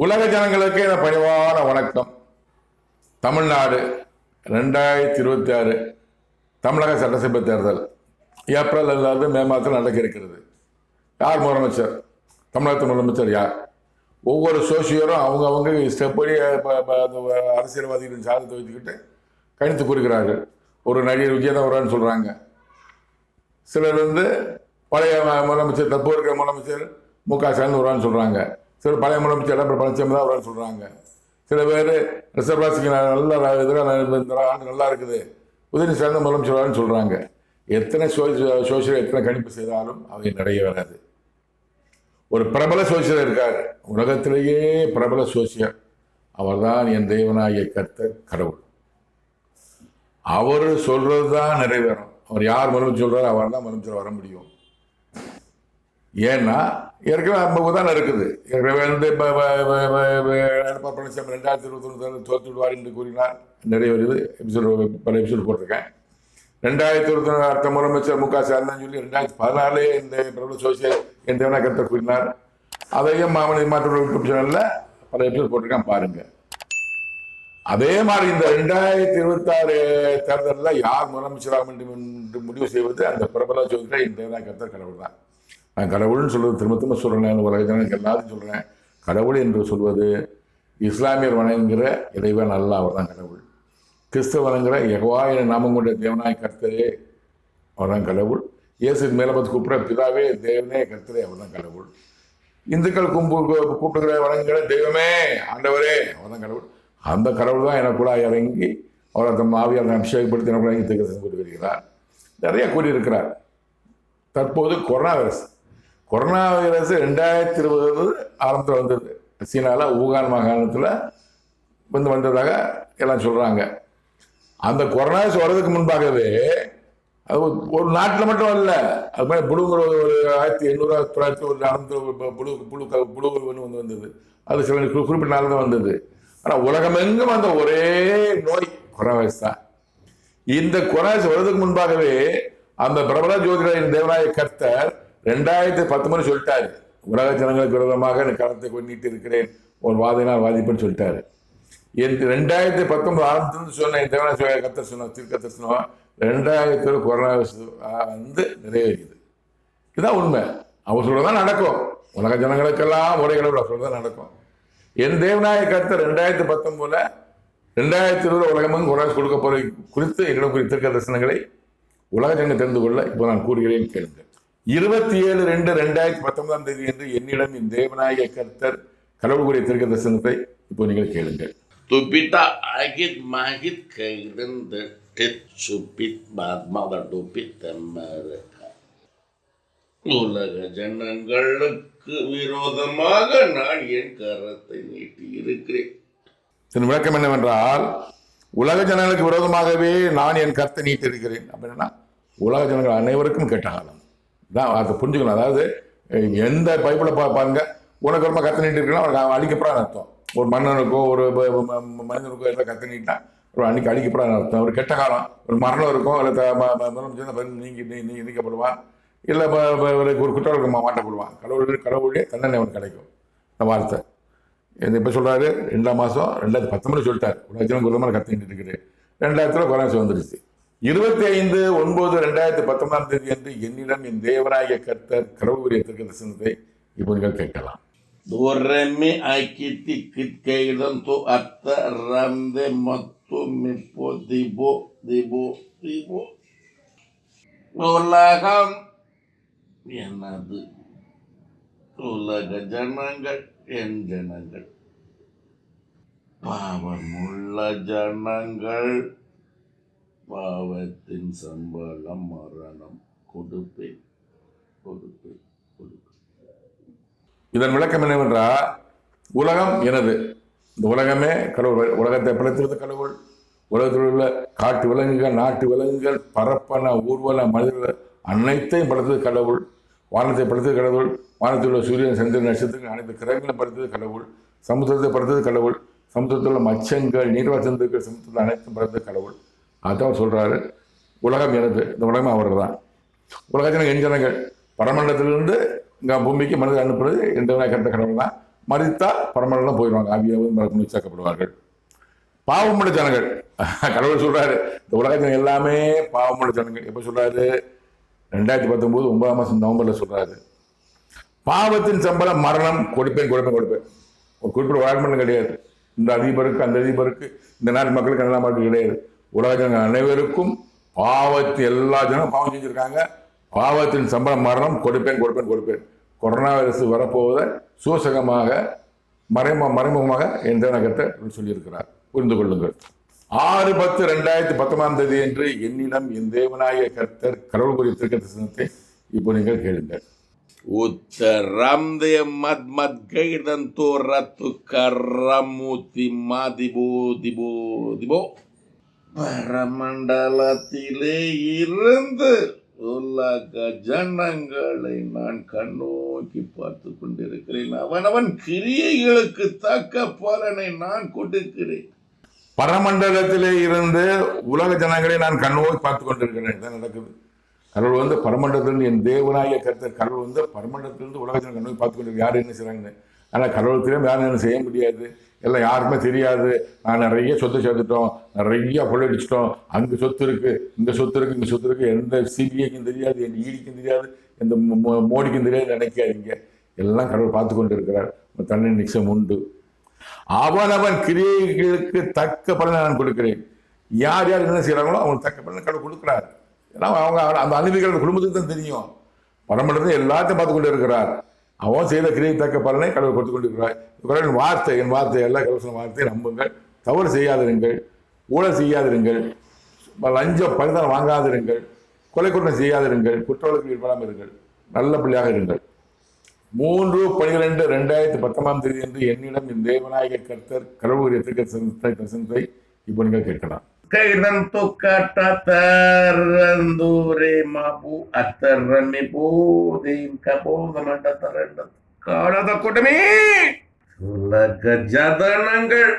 உலக ஜனங்களுக்கு இந்த பணிவான வணக்கம். தமிழ்நாடு 2026 தமிழக சட்டசபை தேர்தல் ஏப்ரல் அல்லது மே மாதத்தில் நடக்க இருக்கிறது. யார் முதலமைச்சர்? தமிழகத்து முதலமைச்சர் யார்? ஒவ்வொரு சோசியரும் அவங்க இஷ்டப்படி அரசியல்வாதிகளின் சாதத்தை வைத்துக்கிட்டு கணித்து கூறுகிறார்கள். ஒரு நடிகர் விஜயதான் வருவான்னு சொல்றாங்க. சிலர் பழைய முதலமைச்சர், தற்போது இருக்கிற முதலமைச்சர் மு.க. ஸ்டாலின் வருவான்னு சொல்றாங்க. சில பழைய முதலமைச்சர் எடப்பாடி பழனிசாமி தான் வருவான்னு சொல்றாங்க. சில பேர் ரிசர்வ் ராசிக்கு நல்ல இந்த ஆண்டு நல்லா இருக்குது, உதயநிதி ஸ்டாலின் முதலமைச்சர் வருவான்னு சொல்றாங்க. எத்தனை சோசியல் எத்தனை கணிப்பு செய்தாலும் அவை நிறைவேறாது. ஒரு பிரபல சோசியல் இருக்கார், உலகத்திலேயே பிரபல சோசியல். அவர் தான் என் தேவனாகிய கர்த்தர் கடவுள். அவர் சொல்றதுதான் நிறைவேறும். அவர் யார் முதலமைச்சர் சொல்றாரு அவர் தான் முதலமைச்சர் வர முடியும். ஏன்னா ஏற்கனவே உதாரணம் இருக்குது. ஏற்கனவே எடப்பாடி பழனிசாமி 2021 தோற்று விடுவார் என்று கூறினார். நிறைய வருது, பல எபிசோடு போட்டிருக்கேன். 2021 அடுத்த முதலமைச்சர் மு.க. ஸ்டாலின் சொல்லி 2016 இந்த பிரபல சோசியல் என் தேவனா கருத்தை கூறினார். அதையும் மாற்ற யூடியூப் சேனல்ல பல எபிசோடு போட்டிருக்கேன், பாருங்க. அதே மாதிரி இந்த 2026 தேர்தலில் யார் முதலமைச்சராக என்று முடிவு செய்வது அந்த பிரபல சோசியல் என் தேவனா கருத்தர் கடவுள் தான். நான் கடவுள்னு சொல்வது திரும்ப சொல்றேன், உலக ஜனங்களுக்கு எல்லாத்தையும் சொல்றேன். கடவுள் என்று சொல்வது இஸ்லாமியர் வணங்குகிற இறைவன் அல்ல, அவர் தான் கடவுள். கிறிஸ்தவ வணங்குகிற யெகோவா என நாமம் கொண்ட தேவனாய் கர்த்தரே, அவர் தான் கடவுள். இயேசு மேல பார்த்து கூப்பிட பிதாவே தேவனே கர்த்தரே, அவர் தான் கடவுள். இந்துக்கள் கூப்பிடுகிற வணங்குகிற தெய்வமே ஆண்டவரே, அவர் தான் கடவுள். அந்த கடவுள் தான் எனக்குள்ள இறங்கி அவரை தம் ஆவியால் அபிஷேகப்படுத்தி எனக்குள்ள இறங்கி தீர்க்கதரிசனம் கூறி வருகிறார். நிறைய கூறியிருக்கிறார். தற்போது கொரோனா வைரஸ் 2020 ஆரம்பத்தில் வந்தது. சீனாவில் ஊகான் மாகாணத்தில் வந்ததாக எல்லாம் சொல்கிறாங்க. அந்த கொரோனா வைரஸ் வர்றதுக்கு முன்பாகவே அது ஒரு நாட்டில் மட்டும் இல்லை, அது மாதிரி புழுங்கிற ஒரு 1800 புழு ஒன்று வந்தது. அது சில குறிப்பிட்ட நாள் தான் வந்தது. ஆனால் உலகமெங்கும் வந்த ஒரே நோய் கொரோனா வைரஸ் தான். இந்த கொரோனா வைரஸ் வர்றதுக்கு முன்பாகவே அந்த பிரபல ஜோதிடரின் தேவனாய கர்த்தர் 2019 சொல்லிட்டாரு, உலக ஜனங்களுக்கு விரோதமாக களத்தை கொண்டு இருக்கிறேன், ஒரு வாதினால் வாதிப்புன்னு சொல்லிட்டாரு. 2019 ஆரம்பத்திலிருந்து சொன்ன இந்த தேவனாய கர்த்தர் சொன்ன தீர்க்கதரிசனம் 2020 கொரோனா நிறைவேறியது. இதுதான் உண்மை. அவர் சொல்றதான் நடக்கும். உலக ஜனங்களுக்கெல்லாம் ஒரே கடவுள் சொல்றதான் நடக்கும். என் தேவனாய கர்த்தர் 2019 2020 உலகமெங்கும் கொரோனா கொடுக்க போற குறித்து எங்களுக்கு தீர்க்க தரிசனங்களை உலக ஜனங்கள் தெரிந்து கொள்ள இப்போ நான் கூறுகிறேன், கேளுங்கள். 27/2/2019 என்று என்னிடம் என் தேவனாய கர்த்தர் கடவுள் கூறிய தீர்க்க தரிசனத்தை இப்போ நீங்கள் கேளுங்கள். Tupita agit magit kaidan tet supit badmada tupit mereka. உலக ஜனங்களுக்கு விரோதமாக நான் என் கரத்தை நீட்டி இருக்கிறேன். இதன் விளக்கம் என்னவென்றால், உலக ஜனங்களுக்கு விரோதமாகவே நான் என் கரத்தை நீட்டி இருக்கிறேன் அப்படின்னா உலக ஜனங்கள் அனைவருக்கும் கெட்ட காலம் தான். அதை புரிஞ்சுக்கணும். அதாவது எந்த பைப்பில் பாருங்க, உனக்கு ரொம்ப கத்த நீட்டு இருக்குன்னா அவனுக்கு அழிக்கப்படாத அர்த்தம். ஒரு மன்னனுக்கோ ஒரு மனிதனுக்கோ எல்லாம் கத்த நீட்டா ஒரு அன்னைக்கு அழிக்கப்படாத அர்த்தம். ஒரு கெட்ட காலம், ஒரு மரணம் இருக்கும், இல்லை நீக்கப்படுவான், இல்லை ஒரு குற்றவாளிக்கு மாட்டப்படுவான். கடவுளே தண்டனை அவனுக்கு கிடைக்கும். இந்த வார்த்தை இப்போ சொல்றாரு. 2ஆம் மாதம் 2019 சொல்லிட்டாரு, உலக ஜனங்களுக்கு விரோதமாக கத்த நீட்டு இருக்குது. 2000 கொரோனா வந்துருச்சு. 25/9/2019 என்று என்னிடம் என் தேவனாகிய கர்த்தர் கடவுளுடைய தீர்க்க தரிசனத்தை இப்போ நீங்கள் கேட்கலாம். Doremi akiti kitkaidan tu atta ramde matu mipo dibo. உலகம் எனது, உலக ஜனங்கள் என் ஜனங்கள், பாவமுள்ள ஜனங்கள், பாவத்தின் சம்பளம் மரணம், கொடுப்பேன். இதன் விளக்கம் என்னவென்றால், உலகம் எனது, இந்த உலகமே கடவுள். உலகத்தை படைத்திருந்த கடவுள். உலகத்தில் உள்ள காட்டு விலங்குகள், நாட்டு விலங்குகள், பரப்பன ஊர்வல மனிதர்கள் அனைத்தையும் படைத்தது கடவுள். வானத்தை படைத்தது கடவுள். வானத்தில் உள்ள சூரியன், சந்திரன், நட்சத்திரங்கள் அனைத்து கிரகங்களை படைத்தது கடவுள். சமுத்திரத்தை படைத்தது கடவுள். சமுத்திரத்தில் உள்ள மச்சங்கள், நீர்வாசந்திருக்கிற சமுத்திரத்தில் அனைத்தும் படைத்தது கடவுள். அதான் சொல்றாரு, உலகம் எனது, இந்த உலகம் அவர் தான். உலக ஜனங்கள் என் ஜனங்கள். பரமண்டலத்திலிருந்து இங்கே பூமிக்கு மனிதர் அனுப்புறது எந்த கருத்த கடவுள் தான். மறித்தால் பரமண்டலம் போயிடுவாங்க, ஆவியாவது சேர்க்கப்படுவார்கள். பாவமுள்ள ஜனங்கள் கடவுள் சொல்றாரு, இந்த உலகத்தில் எல்லாமே பாவமுள்ள ஜனங்கள். எப்ப சொல்றாரு? 2019 9ஆம் மாதம் நவம்பர்ல சொல்றாரு. பாவத்தின் சம்பளம் மரணம், கொடுப்பேன். ஒரு குறிப்பிட்ட வாழ்மன்றம் கிடையாது. இந்த அதிபருக்கு அந்த அதிபருக்கு இந்த நாட்டு மக்களுக்கு அந்த மக்களுக்கு கிடையாது. உலக ஜனங்கள் அனைவருக்கும் பாவத்தின் எல்லா ஜனங்களும் பாவம் செஞ்சிருக்காங்க. பாவத்தின் சம்பளம் மரணம், கொடுப்பேன். கொரோனா வைரஸ் வரப்போவதை சூசகமாக மறைமுகமாக என் தேவனகத்தை சொல்லியிருக்கிறார். புரிந்து கொள்ளுங்கள். 6/10/2019 என்று என்னிடம் என் தேவனாய கர்த்தர் கடவுள் கூறிய தீர்க்கதரிசனத்தை இப்போ நீங்கள் கேளுங்கள். உத்தரம் மத் கைடன் தோரத்து கரமுத்தி மாதிபோ திபோ திபோ பரமண்டலத்திலே இருந்து உலக ஜனங்களை நான் கண்ணோக்கி பார்த்து கொண்டிருக்கிறேன். அவனவன் கிரியைகளுக்கு தக்க பலனை நான் கொடுக்கிறேன். பரமண்டலத்திலே இருந்து உலக ஜனங்களை நான் கண்ணோக்கி பார்த்து கொண்டிருக்கிறேன். இதான் நடக்குது. கடவுள் பரமண்டலத்திலிருந்து என் தேவனாய கர்த்தர் கடவுள் பரமண்டலத்திலிருந்து உலக ஜனங்கள் கண்ணோக்கி பார்த்து கொண்டிருக்க. யாரும் என்ன செய்றாங்கன்னு. ஆனால் கடவுள் தெரியாமல் யாரும் என்ன செய்ய முடியாது. எல்லாம் யாருக்குமே தெரியாது. நான் நிறைய சொத்து சேர்த்துட்டோம், நிறைய கொள்ளையடிச்சிட்டோம், அங்கே சொத்து இருக்கு, இங்கே சொத்து இருக்கு, எந்த சிபிஐக்கும் தெரியாது, எந்த ஈடிக்கும் தெரியாது, எந்த மோடிக்கும் தெரியாது நினைக்காதீங்க. எல்லாம் கடவுள் பார்த்து கொண்டு இருக்கிறார். தன்னை நிச்சயம் உண்டு. அவன் கிரியைகளுக்கு தக்க பலனை நான் கொடுக்கிறேன். யார் என்ன செய்யறாங்களோ அவங்களுக்கு தக்க பலனை கடவுள் கொடுக்கிறார். ஏன்னா அவங்க அந்த அனுபவிக்கிற குடும்பத்துக்கு தான் தெரியும். பரமண்டலத்தை எல்லாத்தையும் பார்த்து கொண்டு இருக்கிறார். அவன் செய்த கிரியை தக்க பலனை கடவுள் கொடுத்து கொண்டிருக்கிறார். என் வார்த்தை எல்லா கடவுள் வார்த்தையை நம்புங்கள். தவறு செய்யாதிருங்கள், ஊழல் செய்யாதிருங்கள், லஞ்சம் பரிதானம் வாங்காதிருங்கள், கொலை குற்றம் செய்யாதிருங்கள், குற்றவாளிகளுக்கு ஈடுபடாமல் இருங்கள், நல்ல பிள்ளையாக இருங்கள். 3/12/2019 என்று என்னிடம் என் தேவனாய கர்த்தர் கடவுளுடைய தரிசனத்தை இப்போ நீங்கள் கேட்கலாம். கைடன் தொக்காட்ட தரந்தூரே மாபு அத்தரமி போதையும் கபோதமண்ட தரண்ட காலத கூட்டமே உலக ஜனங்கள்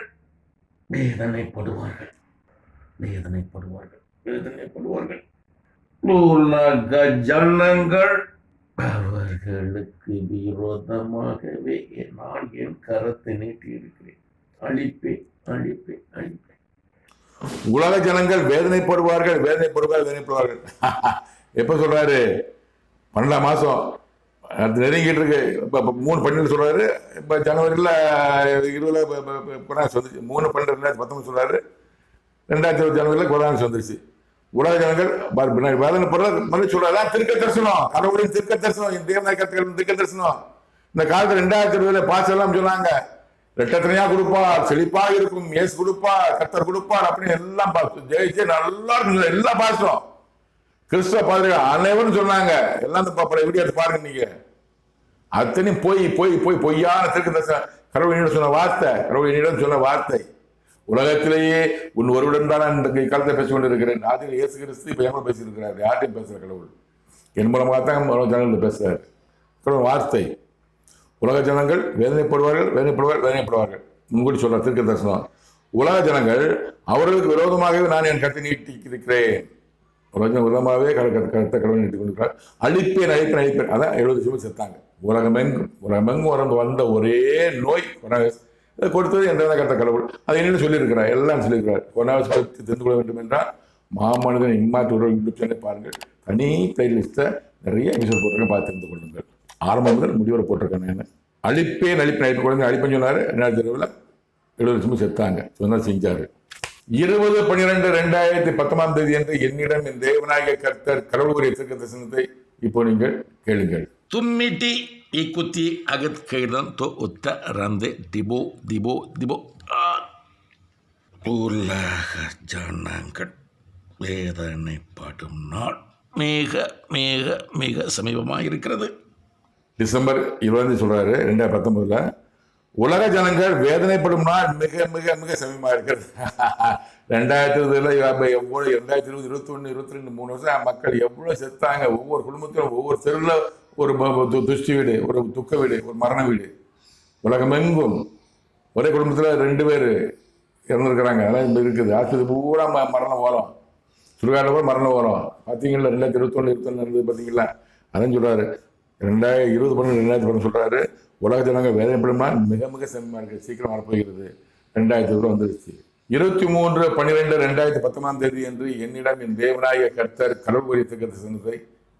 வேதனைப்படுவார்கள். உலக ஜனங்கள் அவர்களுக்கு விரோதமாகவே நான் என் கரத்தை நீட்டி இருக்கிறேன். அழிப்பேன். உலக ஜனங்கள் வேதனைப்படுவார்கள். எப்ப சொல்றாரு? 12ஆம் மாசம் அது நெருங்கிட்டு இருக்கு. இப்ப 3/12 சொல்றாரு. இப்ப ஜனவரியில 20 வந்துச்சு. 3/12/2019 சொல்றாரு. 2020 ஜனவரியில கொரோனா வந்துருச்சு. உலக ஜனங்கள் வேதனைப்படுறது சொல்றாரு. திருக்க தரிசனம், கடவுளின் திருக்க தரிசனம், இந்த தேவனாய கர்த்தரின் திருக்க தரிசனம். இந்த காலத்துல 2020 பாஸ் எல்லாம் சொன்னாங்க. ரெட்டத்தனையா கொடுப்பார், செழிப்பாக இருக்கும், இயேசு கொடுப்பார், கர்த்தர் கொடுப்பார் அப்படின்னு எல்லாம் ஜெயிச்சு நல்லா இருக்கு. எல்லாம் பாசம் கிறிஸ்தவ பாதிரிகள் அனைவரும் சொன்னாங்க. எல்லாம் வீடியோ எடுத்து பாருங்க. நீங்க அத்தனையும் பொய்யான திருக்க தரிசனம். கடவுள் சொன்ன வார்த்தை உலகத்திலேயே உன் ஒருவருடன் தான் இந்த காலத்தை பேசிக் கொண்டிருக்கிறேன். ஆதியில் இயேசு கிறிஸ்து இப்ப எவ்வளவு பேசியிருக்கிறார். யார்ட்டையும் பேசுற கடவுள் என் மூலமாக தான் ஜனங்கள் பேசுறாரு. கடவுள் வார்த்தை. உலக ஜனங்கள் வேதனைப்படுவார்கள். முன்கூட்டி சொல்ற திருக்க தரிசனம். உலக ஜனங்கள் அவர்களுக்கு விரோதமாகவே நான் என் கருத்தை நீட்டி இருக்கிறேன். உலக விரோதமாகவே கருத்தை கடவுள் நீட்டி கொண்டிருக்கிறார். அழிப்பேன். அதான் 70 செத்தாங்க. உலகமெங்கும் வந்த ஒரே நோய் கொரோனாவைரஸ். இதை கொடுத்தது என்ற கருத்த கடவுள் அதை என்ன சொல்லியிருக்கிறார். எல்லாம் சொல்லியிருக்கிறார். கொரோனாவைரஸ் பற்றி தெரிந்து கொள்ள வேண்டும் என்றால் மாமனிதன் இம்மாற்று உறவு யூடியூப் சேனலை பாருங்கள். தனி பிளேலிஸ்ட்டை நிறைய எபிசோட் போட்டிருக்கேன், பார்த்து தெரிந்து கொள்ளுங்கள். ஆரம்பம் முதல் முடிவரை போட்டிருக்கேன். நான் அழிப்பேன் குழந்தை அழிப்பேன்னு சொன்னாரு. 2020 70 செத்தாங்க. சொன்னா செஞ்சாரு. 20/12/2019 என்று என்னிடம் என் தேவனாய கர்த்தர் கடவுளுடைய திருக்க தரிசனத்தை இப்போ நீங்கள் கேளுங்கள். தும்மிட்டி இக்குத்தி அகத் கைடன் தோ உத்த ரந்தே திபோ உலக ஜனங்கள் வேதனைப்படும் நாள் மிக மிக மிக சமீபமாக இருக்கிறது. டிசம்பர் 20 சொல்றாரு 2019. உலக ஜனங்கள் வேதனைப்படும் நாள் மிக மிக மிக சமீபமாக இருக்கிறது. 2020 எவ்வளவு 2020 21 22 3 வருஷம் மக்கள் எவ்வளவு செத்தாங்க. ஒவ்வொரு குடும்பத்திலும் ஒவ்வொரு தெருவில் ஒரு துஷ்டி வீடு, ஒரு துக்க வீடு, ஒரு மரண வீடு. உலகமெங்கும் ஒரே குடும்பத்தில் 2 பேர் இறந்துருக்கிறாங்க. அதெல்லாம் இருக்குது. ஆஸ்பத்திரி பூரா மரணம் வரும். சுடுகாட்டில் கூட மரணம் வரும். பார்த்தீங்களா? 2021 நடந்தது பார்த்தீங்களா? அதான் சொல்றாரு. 2020 சொல்றாரு. உலக ஜனங்கள் வேதனைப்படுமா மிக மிக சமயமா இருக்கு, சீக்கிரம் வரப்போகிறது. 2020 வந்துருச்சு. 23/12/2019 என்று என்னிடம் என் தேவனாய கர்த்தர் கடவுள் குறித்த சொன்னதை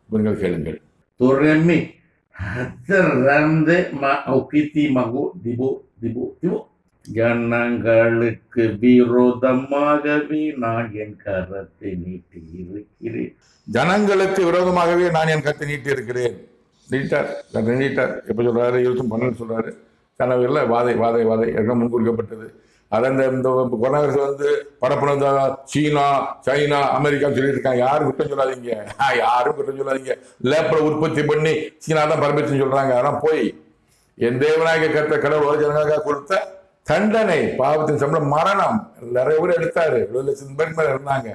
நீங்கள் கேளுங்கள். Toremi rande ma okiti mago dibo. ஜனங்களுக்கு விரோதமாகவே நான் என் கரத்தை நீட்டி இருக்கிறேன். ஜனங்களுக்கு விரோதமாகவே நான் என் கரத்தை நீட்டி இருக்கிறேன். நீட்டார் எப்ப சொல்றாரு? 12 சொல்றாரு. கனவுல வாதை எல்லாம் முன்கூறிக்கப்பட்டது. அதை இந்த கொரோனா வைரஸ் பரப்புனது சீனா, சைனா, அமெரிக்கா சொல்லிட்டு இருக்காங்க. யாரும் குற்றம் சொல்லாதீங்க. லேப்ல உற்பத்தி பண்ணி சீனா தான் பரப்பிச்சுன்னு சொல்றாங்க. அதெல்லாம் போய் என் தேவனாக கர்த்தர் கடவுள் ஜனங்களுக்காக கொடுத்த தண்டனை, பாவத்தின் சம்பளம் மரணம். நிறைய பேர் எடுத்தாரு, 70 லட்சம் பேருக்கு மேல இருந்தாங்க.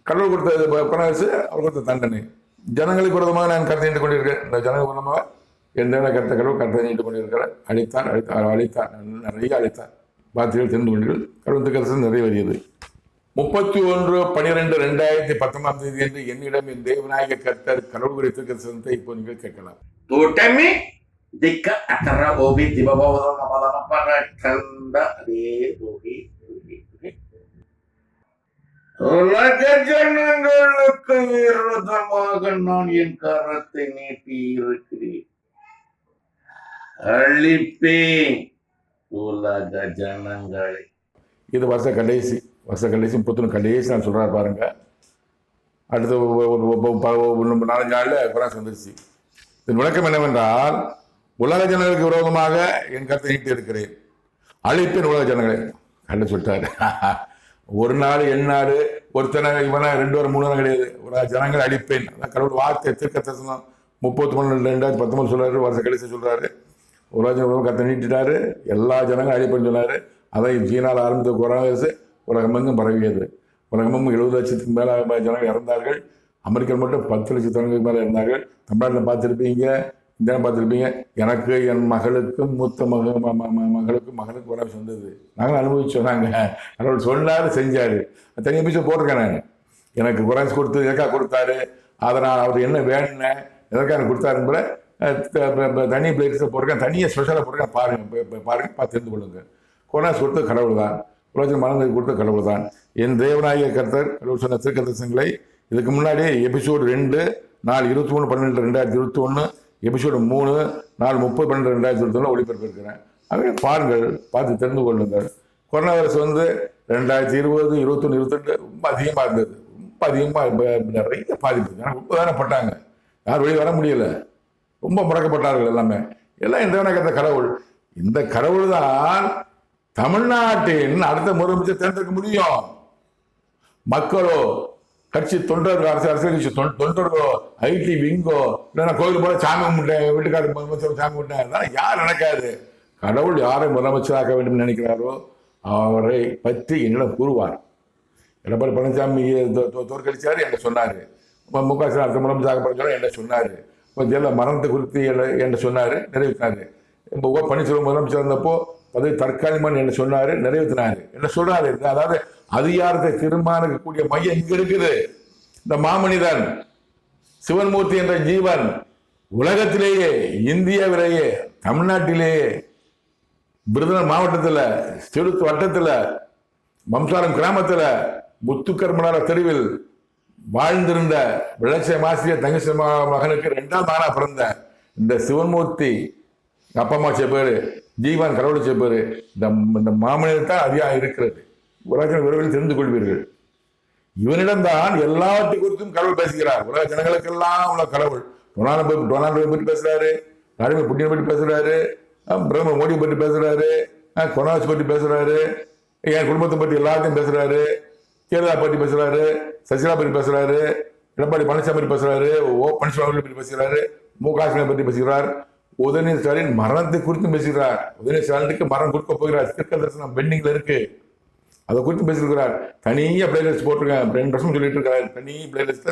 கடவுள் கொடுத்தது கொரோனா வைரஸ், அவர் கொடுத்த தண்டனை. ஜனங்களுக்கு விரோதமாக நான் கருத்தை நீட்டு கொண்டிருக்கிறேன். இந்த ஜனங்களுக்கு விரோதமாக என் தேவனாக கர்த்தர் கடவுள் கருத்தை நீட்டு கொண்டிருக்கிறார். அழித்தார், நிறைய அழித்தார். பாத்திரிகள் தெரிந்து கொண்டீர்கள். கடவுள் கருத்து நிறைவேறியது. 31/12/2019 என்று என்னிடம் என் தேவனாய கர்த்தர் கடவுள் குறித்த கருத்தை இப்போ நீங்கள் கேட்கலாம். Toremi dika atara obi di bawah lama para tanda di obi. உலக ஜனங்களுக்கு விரோதமாக நான் என் கரத்தை நீட்டி இருக்கிறேன். அழிப்பேன் உலக ஜனங்களை. இது வருஷ கடைசி 31 கடைசி நான் சொல்றாரு பாருங்க. அடுத்த 4-5 நாள்ல குரான் வந்துருச்சு. இதன் விளக்கம் என்னவென்றால், உலக ஜனங்களுக்கு விரோதமாக என் கருத்தை நீட்டி இருக்கிறேன், அழிப்பேன் உலக ஜனங்களை கண்டு சொல்லிட்டாரு. ஒரு நாடு எந்நாடு ஒருத்தனை இவனா 2 வாரம் 3 வாரம் கிடையாது. உலக ஜனங்களை அழிப்பேன். அதான் கடவுள் வார்த்தை தீர்க்கதரிசனம் 31/12/2019 சொல்றாரு. வருஷ கடைசி சொல்றாரு. உலக ஜனங்களுக்கு கருத்தை நீட்டிட்டாரு, எல்லா ஜனங்களும் அழிப்பேன்னு சொன்னாரு. அதை சீனாவில் ஆரம்பித்த கொரோனா வைரஸ் உலகமெங்கும் பரவியது. உலகமெங்கும் 70 லட்சத்துக்கு மேலே ஜனங்கள் இறந்தார்கள். அமெரிக்கா மட்டும் 10 லட்சம் ஜனங்களுக்கு மேலே இருந்தார்கள். தமிழ்நாட்டில் பார்த்துருப்பீங்க, இந்தியாவில் பார்த்துருப்பீங்க. எனக்கு, என் மகளுக்கும், மூத்த மகளுக்கும் கொரோனா வந்தது. நாங்கள் அனுபவிச்சோம். நாங்கள் சொன்னாரு, செஞ்சாரு. தனி எபிசோட் போட்டிருக்கேன் நான். எனக்கு கொரோனா கொடுத்து எதற்காக கொடுத்தாரு, அதை நான் அவர் என்ன வேணுனேன், எதற்காக எனக்கு கொடுத்தாருன்னு கூட தனி பிளேட்ஸில் போட்டிருக்கேன். தனியாக ஸ்பெஷலாக போட்டிருக்கேன். பாருங்க, பார்த்து தெரிந்து கொள்ளுங்க. கொரோனா கொடுத்த கடவுள் தான், உலக மனதை கொடுத்த கடவுள் தான். என் தேவனாகிய கர்த்தர் கடவுள் சொன்ன தீர்க்கதரிசனங்களை இதுக்கு முன்னாடி எபிசோடு 2 நாள் 23/12/2021, எபிசோடு 3 நாள் 30/12/2021 ஒளிபரப்பிருக்கிறேன். அதை பாருங்கள், பார்த்து தெரிந்து கொள்ளுங்கள். கொரோனா வைரஸ் 2020, 21, 22 ரொம்ப அதிகமாக இருந்தது. ரொம்ப அதிகமாக நிறைய பாதிப்பு. ரொம்ப வேதனைப்பட்டாங்க. யாரும் வெளியே வர முடியல. ரொம்ப முடக்கப்பட்டார்கள். எல்லாம் இந்த தேவனாகிய கடவுள். இந்த கடவுள் தான் தமிழ்நாட்டின் அடுத்த முதலமைச்சர் தேர்ந்தெடுக்க முடியும். மக்களோ, கட்சி தொண்டர்களோ, அரசியல் கட்சி தொண்டர்களோ, ஐடி விங்கோ, இல்லைன்னா கோயில் போல சாமி கும்பிட்டேன், வீட்டுக்காரர் முதலமைச்சர் சாமி கும்பிட்டேன், யார் நடக்காது. கடவுள் யாரை முதலமைச்சராக்க வேண்டும் நினைக்கிறாரோ அவரை பற்றி என்னிடம் கூறுவார். எடப்பாடி பழனிசாமி தோற்கடிச்சாரு என்று சொன்னார். முக ஸ்டாலின் அடுத்த முதலமைச்சராக என்ன சொன்னார். ஜெயலலிதா மரணத்தை குறித்து என்ன சொன்னார், நிறைவேற்றினார். பன்னீர்செல்வம் முதலமைச்சர் இருந்தப்போ பதவி தற்காலிகமான என்ன சொன்னாரு, நிறைவேற்றினாரு. என்ன சொல்றாரு, அதாவது அதிகாரத்தை தீர்மானிக்கக்கூடிய மையம் இங்க இருக்குது. இந்த மாமனிதன் சிவன்மூர்த்தி என்ற ஜீவன் உலகத்திலேயே, இந்தியாவிலேயே, தமிழ்நாட்டிலேயே, விருதுநகர் மாவட்டத்தில், செலுத்து வட்டத்தில், மம்சாரம் கிராமத்தில், முத்துக்கர்மனார தெருவில் வாழ்ந்திருந்த விளைச்சல் ஆசிரியர் தங்கச்சி மகனுக்கு 2ஆம் மகனாக பிறந்த இந்த சிவன்மூர்த்தி, அப்பா அம்மா பேரு ஜீவன், கடவுள் பேரு, இந்த மாமனிதன் தான் அதிகம் இருக்கிறது. உலக விரைவில் தெரிந்து கொள்வீர்கள். இவனிடம்தான் எல்லாத்தை குறித்தும் கடவுள் பேசுகிறார். உலக ஜனங்களுக்கெல்லாம் உள்ள கடவுள். டொனால்டு பற்றி பேசுறாரு, விளாடிமிர் புட்டினை பற்றி பேசுறாரு, பிரதமர் மோடியை பற்றி பேசுறாரு, கொரோனா பற்றி பேசுறாரு, என் குடும்பத்தை பற்றி எல்லாத்தையும் பேசுறாரு, கேரளா பற்றி பேசுறாரு, சசிகலா பற்றி பேசுறாரு, எடப்பாடி பழனிசாமி பற்றி பேசுறாரு, பன்னீர்செல்வம் பற்றி பேசுகிறாரு, முக ஸ்டாலின் பற்றி பேசுகிறார், உதயநிதி ஸ்டாலின் மரணத்தை குறித்தும் பேசுகிறார். உதயநிதி ஸ்டாலினுக்கு மரணம் கொடுக்க போகிறார். தீர்க்கதரிசனம் பெண்டிங்ல இருக்கு, அதை குறித்து பேசியிருக்கிறார். தனியாக பிளேலிஸ்ட் போட்டிருக்கேன். 2 வருஷம் சொல்லிட்டு இருக்காரு. தனி பிளேலிஸ்ட்ல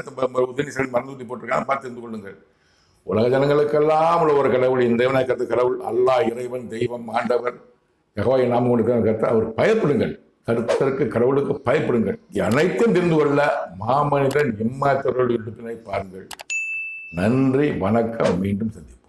உதயநிதி ஸ்டாலின் மரணத்தை ஊற்றி போட்டிருக்காங்க. பார்த்து தெரிந்து கொள்ளுங்கள். உலக ஜனங்களுக்கெல்லாம் உள்ள ஒரு கடவுள், இந்த தேவனாய் கருத்து கடவுள், அல்லாஹ், இறைவன், தெய்வம், ஆண்டவர், யெகோவா நாமம் கொண்டு கருத்து அவர் பயப்படுங்கள். கருத்தருக்கு, கடவுளுக்கு பயப்படுங்கள். அனைத்தும் தெரிந்து கொள்ள மாமனிதன் இம்மாத்தரோடு பாருங்கள். நன்றி, வணக்கம். மீண்டும் சந்திப்போம்.